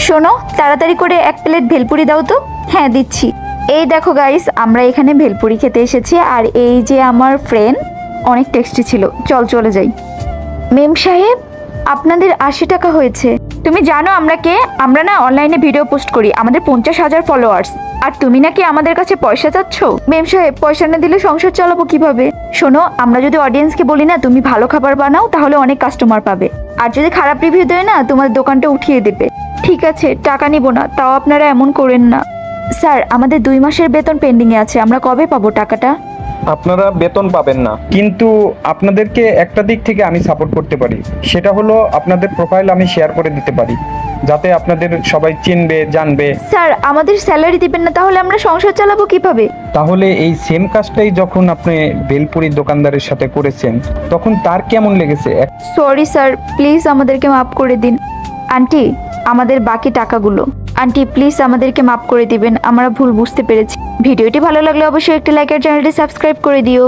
শোনো, তাড়াতাড়ি করে 1 প্লেট ভেলপুরি দাও তো। হ্যাঁ দিচ্ছি। এই দেখো গাইস, আমরা এখানে ভেলপুরি খেতে এসেছি, আর এই যে আমার ফ্রেন্ড, অনেক টেস্টি ছিল। চলে যাই। মেম সাহেব, আপনাদের 80 টাকা হয়েছে। তুমি জানো আমরা কে? আমরা না অনলাইনে ভিডিও পোস্ট করি, আমাদের 50,000 ফলোয়ার্স। আর তুমি নাকি আমাদের কাছে পয়সা চাচ্ছ? মেম সাহেব, পয়সা না দিলে সংসার চালাবো কিভাবে? শোনো, আমরা যদি অডিয়েন্সকে বলি না তুমি ভালো খাবার বানাও, তাহলে অনেক কাস্টমার পাবে। আর যদি খারাপ রিভিউ দেয় না, তোমার দোকানটা উঠিয়ে দেবে। ঠিক আছে, টাকা নিব না, তাও আপনারা এমন করেন না। স্যার, আমাদের 2 মাসের বেতন পেন্ডিং এ আছে, আমরা কবে পাবো টাকাটা? আপনারা বেতন পাবেন না, কিন্তু আপনাদেরকে একটা দিক থেকে আমি সাপোর্ট করতে পারি। সেটা হলো আপনাদের প্রোফাইল আমি শেয়ার করে দিতে পারি, যাতে আপনাদের সবাই চিনবে, জানবে। স্যার, আমাদের স্যালারি দিবেন না, তাহলে আমরা সংসার চালাবো কিভাবে? তাহলে এই সেম কাজটাই যখন আপনি ভেলপুরি দোকানদারের সাথে করেছেন, তখন তার কেমন লেগেছে? সরি স্যার, প্লিজ আমাদেরকে মাফ করে দিন। আন্টি, আমাদের বাকি টাকাগুলো। আন্টি প্লিজ আমাদেরকে মাফ করে দিবেন, আমরা ভুল বুঝতে পেরেছি। ভিডিওটি ভালো লাগলে অবশ্যই একটি লাইক আর চ্যানেলটি সাবস্ক্রাইব করে দিও।